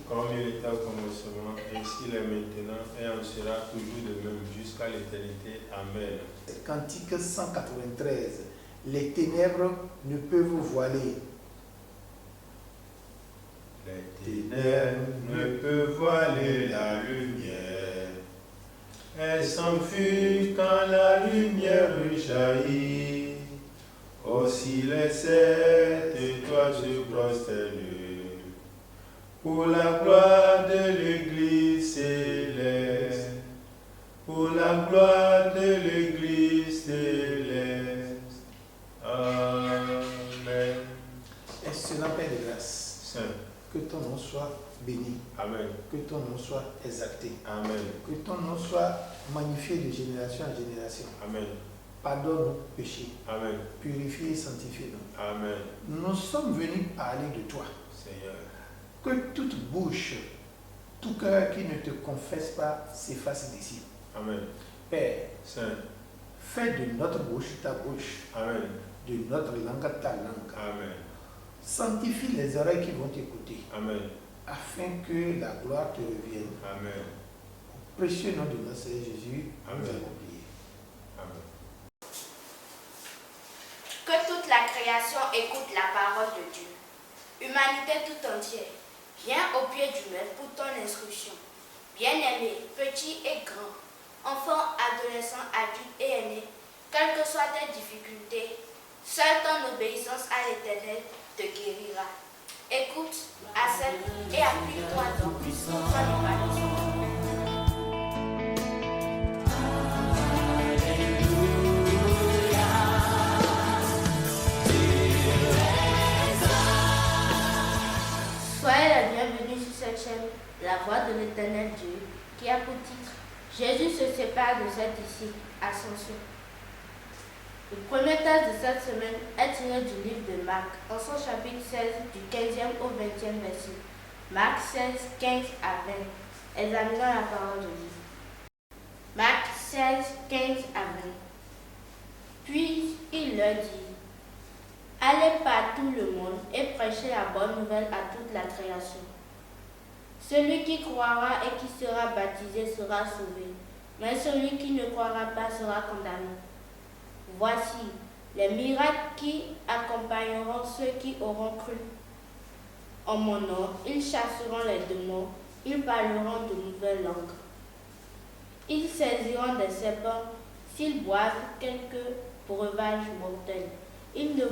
comme il était au commencement, ainsi il est maintenant, et en sera toujours de même jusqu'à l'éternité. Amen. Cantique 193. Les ténèbres ne peuvent voiler. Les ténèbres ne peuvent voiler la lumière. Elles s'enfuient quand la lumière jaillit. Aussi les sept étoiles se prosternent pour la gloire de l'Église céleste. Pour la gloire de l'Église céleste. Amen. Excellent Père de grâce, Saint. que ton nom soit béni, Amen. que ton nom soit exalté, Amen. que ton nom soit magnifié de génération en génération. Amen. Pardonne nos péchés, Amen. purifie et sanctifie-nous. Amen. Nous sommes venus parler de toi. Seigneur. Que toute bouche, tout cœur qui ne te confesse pas s'efface d'ici. Amen. Père, Saint. fais de notre bouche ta bouche, Amen. de notre langue ta langue. Amen. Sanctifie les oreilles qui vont t'écouter, Amen. afin que la gloire te revienne. Amen. Au précieux nom de notre Seigneur Jésus, Amen. nous avons prié. Amen. Que toute la création écoute la parole de Dieu. Humanité tout entière, viens au pied du maître pour ton instruction. Bien-aimés, petits et grands, enfants, adolescents, adultes et aînés, quelles que soient tes difficultés, seule ton obéissance à l'Éternel te guérira. Écoute, accepte et applique-toi donc son épanouissement. Soyez la bienvenue sur cette chaîne, la voix de l'Éternel Dieu, qui a pour titre Jésus se sépare de ses disciples, Ascension. Le premier texte de cette semaine est tiré du livre de Marc, en son chapitre 16, du 15e au 20e verset. Marc 16, 15 à 20. Examinons la parole de Dieu. Marc 16, 15 à 20. Puis il leur dit, allez par tout le monde et prêchez la bonne nouvelle à toute la création. Celui qui croira et qui sera baptisé sera sauvé, mais celui qui ne croira pas sera condamné. Voici les miracles qui accompagneront ceux qui auront cru. En mon nom, ils chasseront les démons, ils parleront de nouvelles langues. Ils saisiront des serpents s'ils boivent quelque breuvage mortel. Il ne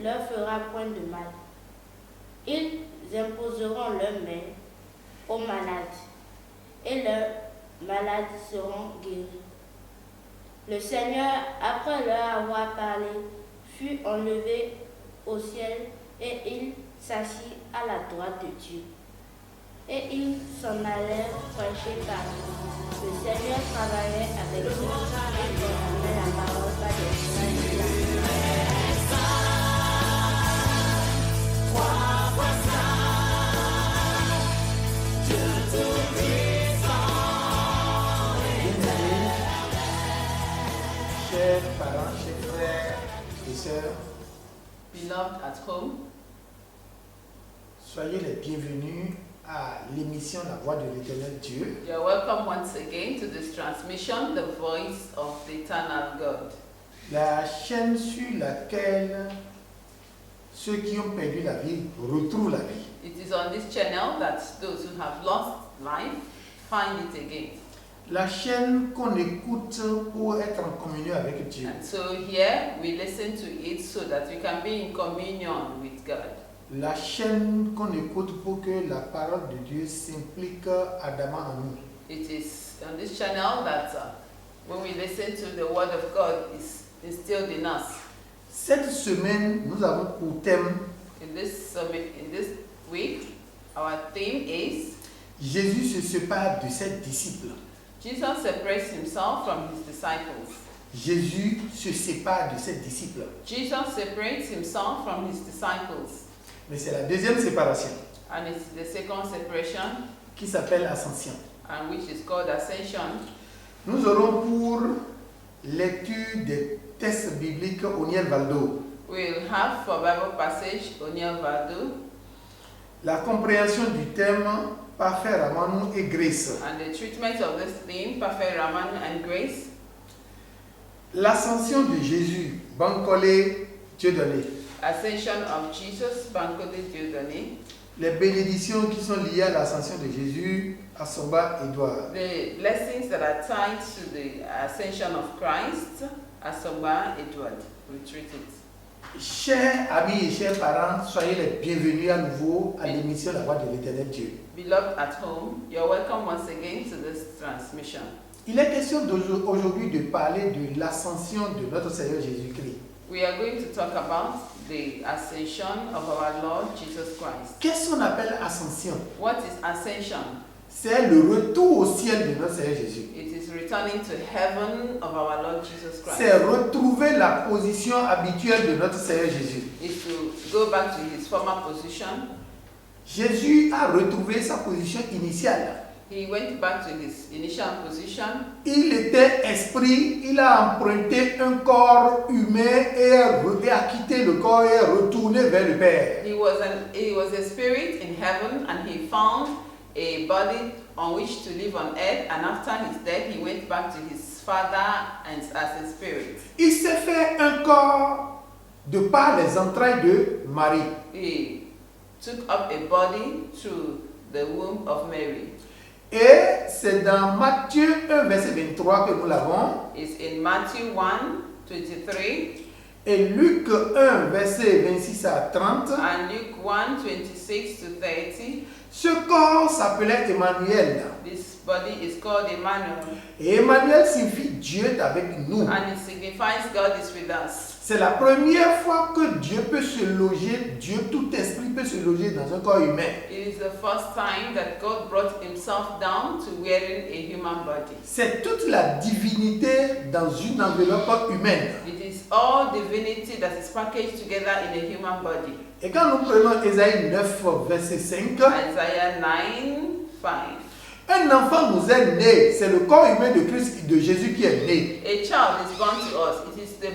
leur fera point de mal. Ils imposeront leurs mains aux malades, et leurs malades seront guéris. Le Seigneur, après leur avoir parlé, fut enlevé au ciel, et il s'assit à la droite de Dieu. Et ils s'en allèrent prêcher partout. Le Seigneur travaillait avec eux et confirmait la parole par des signes et des Chers parents, chers frères et sœurs, Beloved at home, soyez les bienvenus à l'émission La Voix de l'Éternel Dieu. you are welcome once again to this transmission, The Voice of the Eternal God. La chaîne sur laquelle ceux qui ont perdu la vie retrouvent la vie. It is on this channel that those who have lost life find it again. La chaîne qu'on écoute pour être en communion avec Dieu. And so here we listen to it so that we can be in communion with God. La chaîne qu'on écoute pour que la parole de Dieu s'implique ardemment en nous. It is on this channel that when we listen to the Word of God is instilled in us. Cette semaine, nous avons pour thème In this week, our theme is Jésus se sépare de ses disciples. Jesus separates himself from his disciples. Jésus se sépare de ses disciples. Jesus separates himself from his disciples. Mais c'est la deuxième séparation And it's the second separation, qui s'appelle ascension. and which is called ascension. Nous aurons pour lecture des textes bibliques Oniel Valdo. We'll have for Bible passage Oniel Valdo. La compréhension du thème Parfait Ramanu et Grace. And the treatment of this theme, Parfait Ramanu and Grace. L'ascension de Jésus, Bankole, Dieu donné. Ascension of Jesus, Bankole Dieudonné. Les bénédictions qui sont liées à l'ascension de Jésus, Asomba Edouard. The blessings that are tied to the ascension of Christ, Asomba Edward. We treat it. Chers amis et chers parents, soyez les bienvenus à nouveau à l'émission La Voix de l'Éternel Dieu. Beloved at home, you're welcome once again to this transmission. Il est question aujourd'hui de parler de l'ascension de notre Seigneur Jésus-Christ. We are going to talk about the ascension of our Lord Jesus Christ. Qu'est-ce qu'on appelle ascension? What is ascension? C'est le retour au ciel de notre Seigneur Jésus. It is returning to heaven of our Lord Jesus Christ. C'est retrouver la position habituelle de notre Seigneur Jésus. It's to go back to his former position. Jésus a retrouvé sa position initiale. He went back to his initial position. Il était esprit, il a emprunté un corps humain et a quitté le corps et est retourné vers le Père. He was a spirit in heaven, and he found a body on which to live on earth, and after his death he went back to his Father and as a spirit. Il s'est fait un corps de par les entrailles de Marie. He took up a body through the womb of Mary. Et c'est dans Matthieu 1, verset 23 que nous l'avons. It's in Matthew 1:23 Et Luc 1, verset 26 à 30. and Luke 1:26-30. Ce corps s'appelait Emmanuel. This body is called Emmanuel, Et Emmanuel signifie Dieu est avec nous. and it signifies God is with us. C'est la première fois que Dieu peut se loger, Dieu, tout esprit peut se loger dans un corps humain. It is the first time that God brought himself down to wearing a human body. C'est toute la divinité dans une enveloppe humaine. It is all divinity that is packaged together in a human body. Et quand nous prenons Ésaïe 9, verset 5, Isaiah 9:5. un enfant nous est né. C'est le corps humain de Christ, de Jésus qui est né. A child is born to us. It is the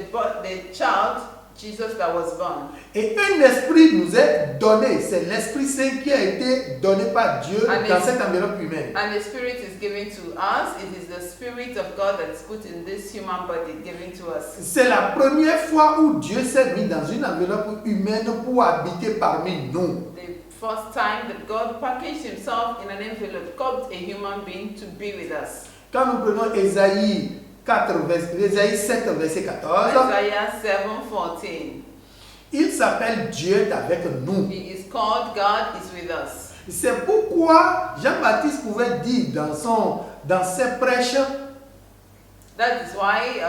child, Jesus, that was born. Et un esprit nous est donné. C'est l'Esprit Saint qui a été donné par Dieu dans cette enveloppe humaine. And the Spirit is given to us. It is the Spirit of God that's put in this human body, given to us. C'est la première fois où Dieu s'est mis dans une enveloppe humaine pour habiter parmi nous. The first time that God packaged himself in an envelope, called a human being to be with us. Quand nous prenons Ésaïe 7, verset 14, Isaiah 7:14. il s'appelle Dieu est avec nous. He is called God is with us. C'est pourquoi Jean-Baptiste pouvait dire dans ses prêches, That is why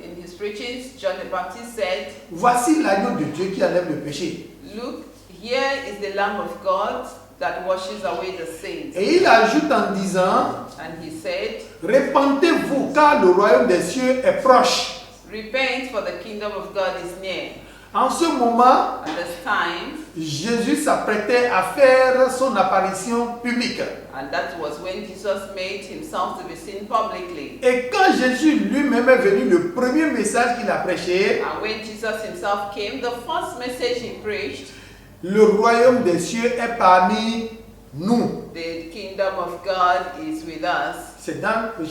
in his preachings, John the Baptist said, voici l'agneau de Dieu qui enlève le péché. "Look, here is the Lamb of God that washes away the sins." Et il ajoute en disant, And he said, répentez-vous car le royaume des cieux est proche. "Repent, for the kingdom of God is near." En ce moment, At this time, Jésus s'apprêtait à faire son apparition publique. and that was when Jesus made himself to be seen publicly. Et quand Jésus lui-même est venu, le premier message qu'il a prêché, And when Jesus himself came, the first message he preached, le royaume des cieux est parmi nous. the kingdom of God is with us. C'est dans le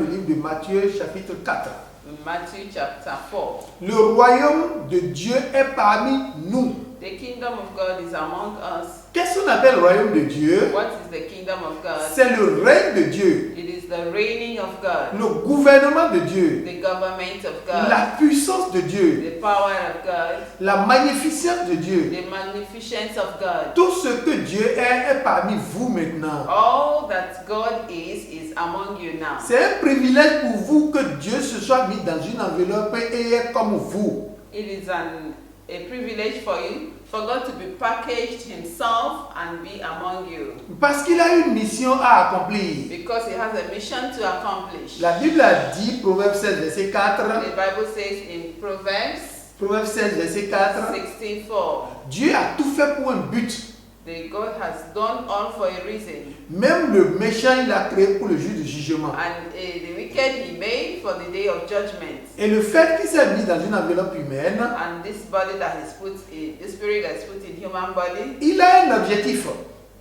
livre de Matthieu, chapitre 4. In Matthew chapter 4. Le royaume de Dieu est parmi nous. The kingdom of God is among us. Qu'est-ce qu'on appelle le royaume de Dieu? What is the kingdom of God? C'est le règne de Dieu, It is the reigning of God, le gouvernement de Dieu, the government of God, la puissance de Dieu, the power of God, la magnificence de Dieu. the magnificence of God. Tout ce que Dieu est parmi vous maintenant. All that God is among you now. C'est un privilège pour vous que Dieu se soit mis dans une enveloppe et est comme vous. It is a privilege for you, for God to be packaged himself and be among you. Parce qu'il a une mission à accomplir. Because he has a mission to accomplish. La Bible a dit, Proverbe 16, verset 4, The Bible says in Proverbs Proverbe 16, verset 4, 16:4, Dieu a tout fait pour un but. God has done all for a reason. Même le méchant, il l'a créé pour le jour du jugement. And the wicked he made for the day of judgment. Et le fait qu'il s'est mis dans une enveloppe humaine, And this body that is put in, the spirit that is put in human body, il a un objectif.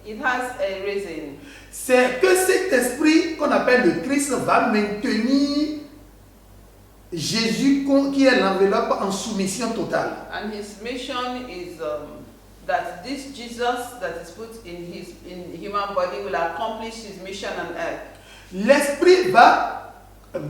it has a reason. C'est que cet esprit qu'on appelle le Christ va maintenir Jésus qui est l'enveloppe en soumission totale. And his mission is that this Jesus that is put in human body will accomplish his mission on earth. L'esprit va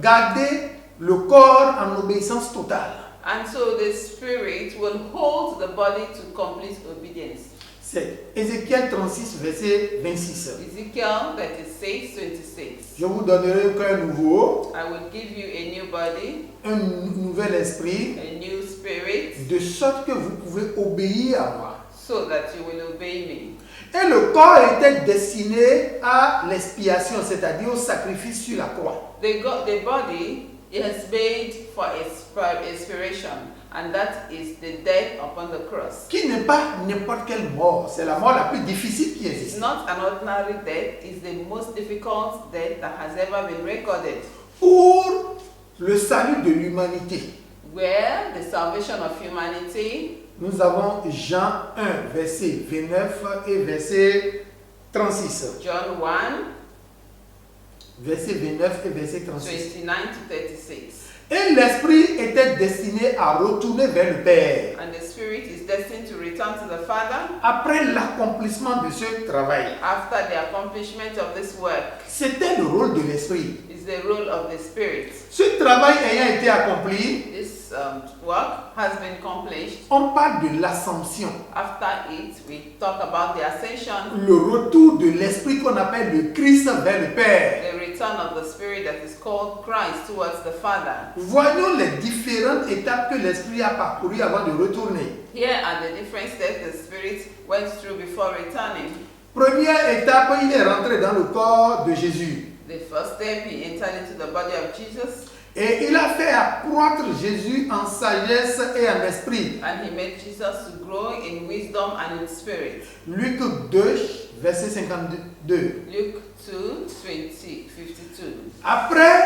garder le corps en obéissance totale. And so the spirit will hold the body to complete obedience. C'est Ézéchiel 36, verset 26. Ezekiel 36, 26. Je vous donnerai un cœur nouveau, I will give you a new body, un nouvel esprit, a new spirit, de sorte que vous pouvez obéir à moi. so that you will obey me. Et le corps était destiné à l'expiation, c'est-à-dire au sacrifice sur la croix. The body is made for expiration, and that is the death upon the cross. Qui n'est pas n'importe quelle mort, c'est la mort la plus difficile qui It's existe. not an ordinary death, it's the most difficult death that has ever been recorded. Pour le salut de l'humanité, Where the salvation of humanity, nous avons Jean 1, verset 29 et verset 36. John 1, Verset 29 et verset 36. 29 to 36. Et l'esprit était destiné à retourner vers le Père. And the spirit is destined to return to the Father Après l'accomplissement de ce travail, after the accomplishment of this work. c'était le rôle de l'esprit. Is the role of the spirit. Ce travail ayant été accompli, This work has been accomplished. on parle de l'ascension, After it, we talk about the ascension, le retour de l'esprit qu'on appelle le Christ vers le Père. the return of the spirit that is called Christ towards the Father. Voyons les différentes étapes que l'esprit a parcourues avant de retourner. Here are the different steps the spirit went through before returning. Première étape, il est rentré dans le corps de Jésus. The first step, he entered into the body of Jesus, Et il a fait accroître Jésus en sagesse et en esprit. and he made Jesus to grow in wisdom and in spirit. Luc 2, verset 52. Luke 2, 52. Après,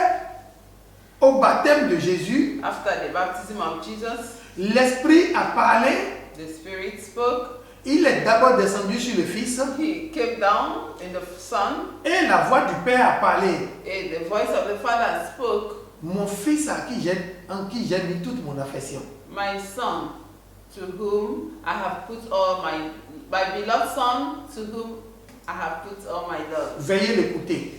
au baptême de Jésus, After the baptism of Jesus, l'esprit a parlé. the spirit spoke. Il est d'abord descendu sur le Fils He came down in the Son, et la voix du Père a parlé. and the voice of the Father spoke. Mon Fils en qui j'ai mis toute mon affection. My Son, to whom I have put all my beloved Son, to whom I have put all my love. Veuillez l'écouter.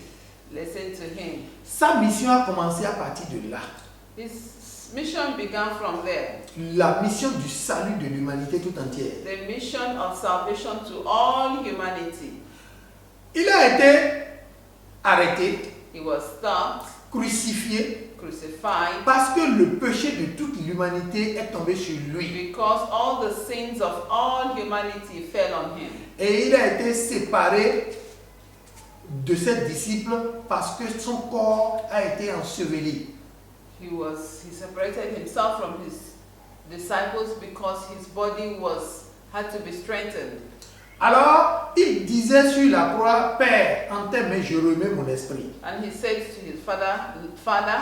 Listen to him. Sa mission a commencé à partir de là. His mission began from there. La mission du salut de l'humanité tout entière. The mission of salvation to all humanity. Il a été arrêté, He was stopped, crucifié, crucified, parce que le péché de toute l'humanité est tombé sur lui. because all the sins of all humanity fell on him. Et il a été séparé de ses disciples parce que son corps a été enseveli. He separated himself from his disciples because his body had to be strengthened. Alors, il disait sur la croix, Père, en tes mains je remets mon esprit. And he said to his Father,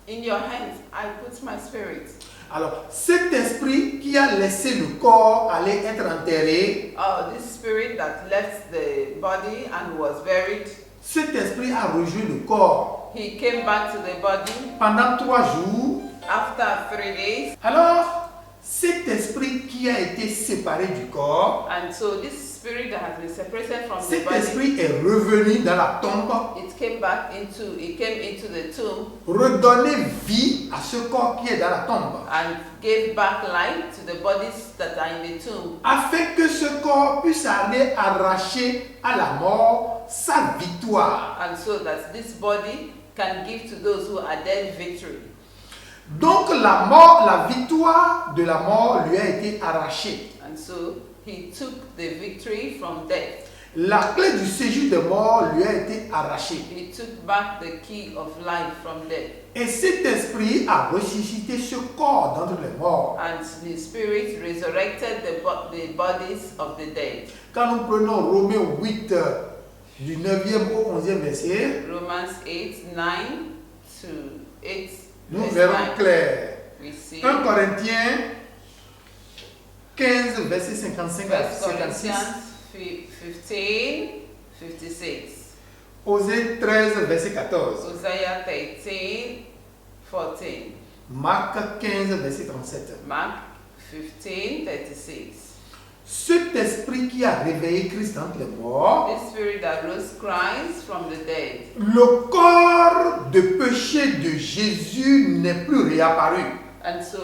in your hands I put my spirit. Alors, cet esprit qui a laissé le corps aller être enterré, This spirit that left the body and was buried, cet esprit a rejoint le corps he came back to the body pendant 3 jours. after 3 days. Alors, cet esprit qui a été séparé du corps, And so this spirit that has been separated from the cet body, esprit est revenu dans la tombe, it came into the tomb redonner vie à ce corps qui est dans la tombe, and gave back life to the bodies that are in the tomb, afin que ce corps puisse aller arracher à la mort sa victoire. and so that this body can give to those who are dead victory. Donc la victoire de la mort lui a été arrachée. And so he took the victory from death. La clé du séjour des morts lui a été arrachée. He took back the key of life from death. Et cet esprit a ressuscité ce corps d'entre les morts. And the Spirit resurrected the bodies of the dead. Quand nous prenons Romains 8, du 9e au 11e verset, Romans 8, 9 to 8. nous verse verrons 9, clair. we see 1 Corinthiens 15, verset 55 à 1 56. Corinthians 15, 56. Osée 13, verset 14. Hosea 13, 14. Marc 15, verset 37. Mark 15, 36. Cet esprit qui a réveillé Christ entre les morts, The Spirit that rose Christ from the dead. le corps de péché de Jésus n'est plus réapparu. And so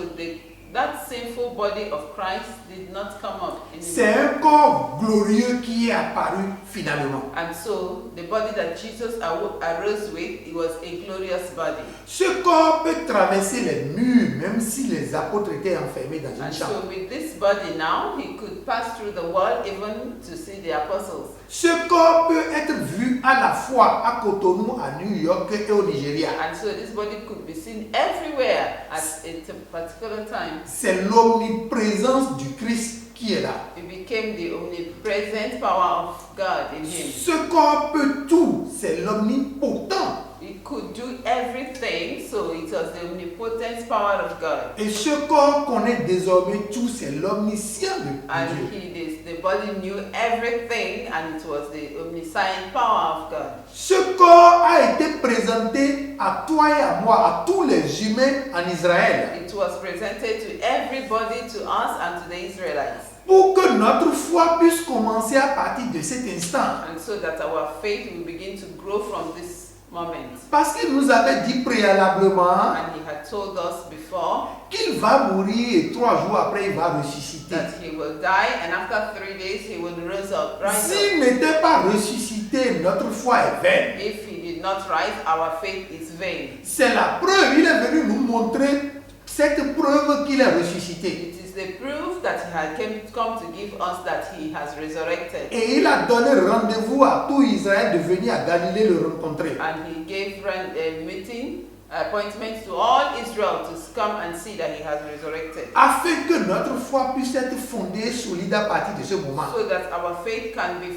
that sinful body of Christ did not come up C'est anymore. un corps glorieux qui est apparu finalement. And so the body that Jesus arose with, it was a glorious body. Ce corps peut traverser les murs, même si les apôtres étaient enfermés dans une And chambre. so with this body now, he could pass through the wall even to see the apostles. Ce corps peut être vu à la fois à Cotonou, à New York et au Nigeria. And so this body could be seen everywhere at a particular time. C'est l'omniprésence du Christ qui est là. It became the omnipresent power of God in him. Ce corps peut tout, c'est l'omnipotent. He could do everything, so it was the omnipotent power of God. Et ce corps connaît désormais tout, c'est l'omniscient de And Dieu. the body knew everything, and it was the omniscient power of God. Ce corps a été présenté à toi et à moi, à tous les humains en Israël, It was presented to everybody, to us and to the Israelites, pour que notre foi puisse commencer à partir de cet instant. and so that our faith will begin to grow from this moment. Parce qu'il nous avait dit préalablement And he had told us before qu'il va mourir et 3 jours après il va ressusciter. that he will die, and after 3 days he will rise up. S'il n'était pas ressuscité, notre foi est vaine. If he did not rise, our faith is vain. C'est la preuve, il est venu nous montrer cette preuve qu'il est ressuscité. It is the proof that he had come to give us that he has resurrected. Et il a donné rendez-vous à tout Israël de venir à Galilée le rencontrer. And he gave a meeting, appointment to all Israel to come and see that he has resurrected. Afin que notre foi puisse être fondée, solide à partir de ce moment. So that our faith can be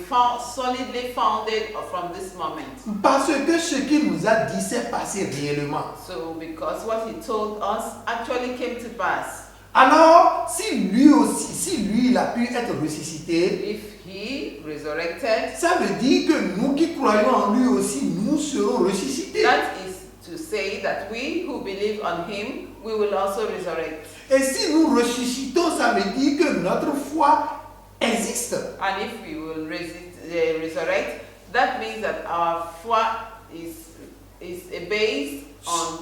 solidly founded from this moment. Parce que ce qu'il nous a dit s'est passé réellement. So because what he told us actually came to pass. Alors, si lui il a pu être ressuscité, If he resurrected, ça veut dire que nous qui croyons en lui aussi, nous serons ressuscités. that is to say that we who believe on him, we will also resurrect. Et si nous ressuscitons, ça veut dire que notre foi existe. And if we will resurrect, that means that our faith is based on.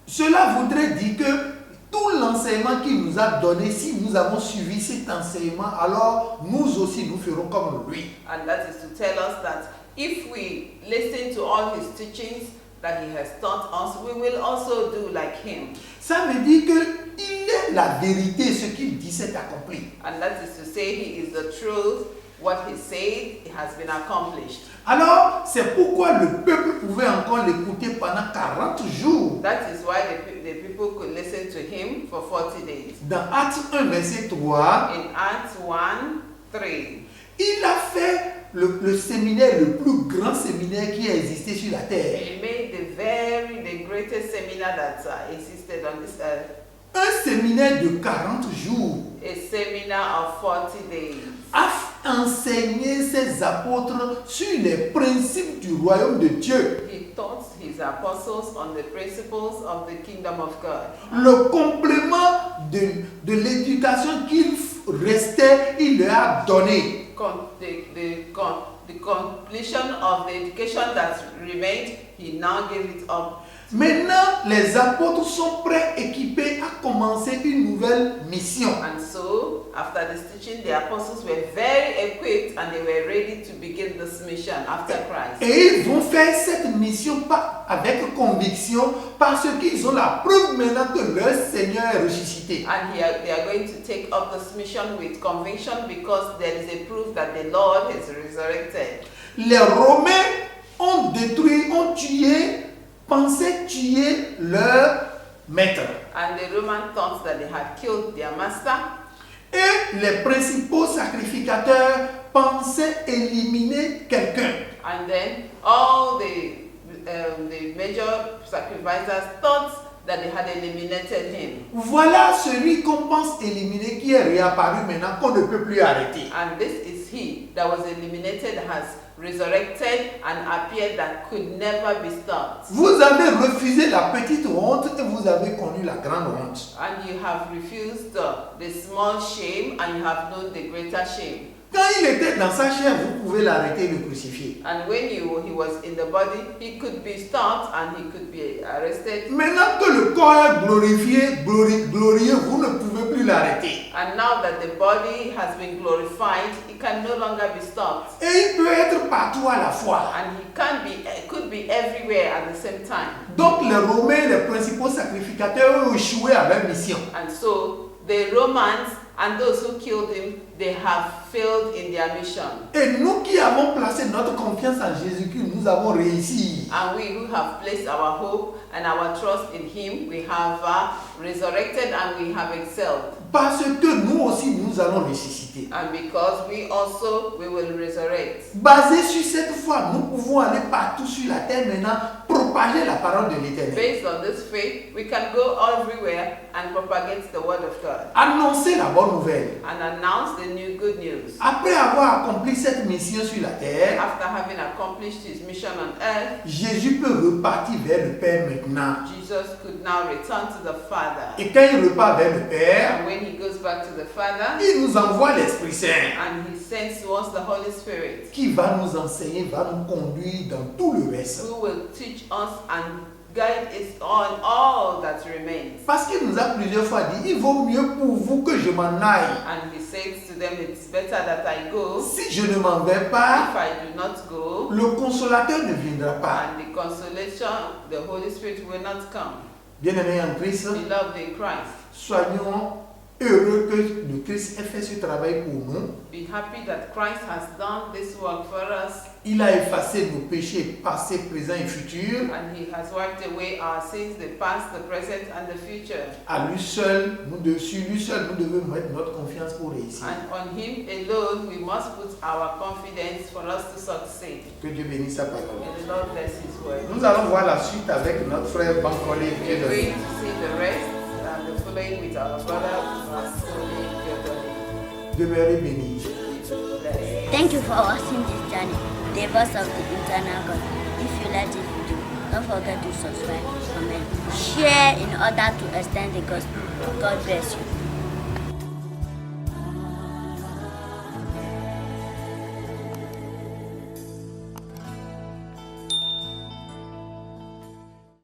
Cela voudrait dire que tout l'enseignement qu'il nous a donné, si nous avons suivi cet enseignement, alors nous aussi nous ferons comme lui. And that is to tell us that if we listen to all his teachings that he has taught us, we will also do like him. Ça veut dire que il est la vérité, ce qu'il dit s'est accompli. And that is to say he is the truth. What he said has been accomplished. Alors, c'est pourquoi le peuple pouvait encore l'écouter pendant 40 jours. That is why the people could listen to him for 40 days. Dans Actes 1, verset 3, In Acts 1, 3, il a fait le séminaire, le plus grand séminaire qui a existé sur la terre. he made the greatest seminar that existed on this earth. Un séminaire de 40 jours. A seminar of 40 days. A enseigné ses apôtres sur les principes du royaume de Dieu. He taught his apostles on the principles of the kingdom of God. Le complément de l'éducation qu'il restait, il leur a donné. The completion of the education that remained, he now gave it up. Maintenant, les apôtres sont prêts, équipés à commencer une nouvelle mission. And so, after this teaching, the apostles were very equipped and they were ready to begin this mission after Christ. Et ils vont faire cette mission avec conviction parce qu'ils ont la preuve maintenant que leur Seigneur est ressuscité. And they are going to take up this mission with conviction because there is a proof that the Lord is resurrected. Les Romains ont détruit, ont tué, pensaient tuer leur maître. And the Romans thought that they had killed their master. Et les principaux sacrificateurs pensaient éliminer quelqu'un. And then all the major sacrificers thought that they had eliminated him. Voilà celui qu'on pense éliminer qui est réapparu maintenant, qu'on ne peut plus arrêter. And this is he that was eliminated, has resurrected and appeared, that could never be stopped. Vous avez refusé la petite honte et vous avez connu la grande honte. And you have refused the small shame and you have known the greater shame. Quand il était dans sa chair, vous pouvez l'arrêter et le crucifier. And when he was in the body, he could be stopped and he could be arrested. Maintenant que le corps est glorifié, glorieux, vous ne pouvez plus l'arrêter. And now that the body has been glorified, it can no longer be stopped. Et il peut être partout à la fois. And he could be everywhere at the same time. Donc les Romains, les principaux sacrificateurs, ont échoué à leur mission. And so the Romans and those who killed him, they have failed in their mission. Et nous qui avons placé notre confiance en Jésus-Christ, nous avons réussi. And we who have placed our hope and our trust in him, we have resurrected and we have excelled. Parce que nous aussi, nous allons ressusciter. And because we will resurrect. Basé sur cette foi, nous pouvons aller partout sur la terre maintenant, propager la parole de l'Éternel. Based on this faith, we can go everywhere and propagate the word of God. Annoncer la bonne nouvelle. And announce the new good news. Après avoir accompli cette mission sur la terre, After having accomplished his mission on earth, Jésus peut repartir vers le Père maintenant. Jesus could now return to the Father. Et quand il repart vers le Père, And when he goes back to the Father, il nous envoie l'Esprit Saint and he sends to us the Holy Spirit, qui va nous enseigner, va nous conduire dans tout le reste. who will teach us and guide us on all that remains. Parce qu'il nous a plusieurs fois dit, il vaut mieux pour vous que je m'en aille. And he says to them, it's better that I go. Si je ne m'en vais pas, If I do not go, le consolateur ne viendra pas. and the consolation, the Holy Spirit will not come. Bien-aimés en Christ, Beloved in Christ, soyons heureux que le Christ ait fait ce travail pour nous. be happy that Christ has done this work for us, Il a effacé nos péchés passés, présents et futurs. and he has wiped away our sins, the past, the present, and the future. À lui seul, sur lui seul, nous devons mettre notre confiance pour réussir. And on him alone we must put our confidence for us to succeed. Que Dieu bénisse sa parole. May the Lord bless his word. Nous allons voir la suite avec notre frère Bankole We're Piedon. going to see the rest and the following with our brother Masoli Godoli. Demeurez bénis. Bless. Thank you for watching this journey, the voice of the internal God. If you like this video, don't forget to subscribe, comment, share in order to extend the gospel. God bless you.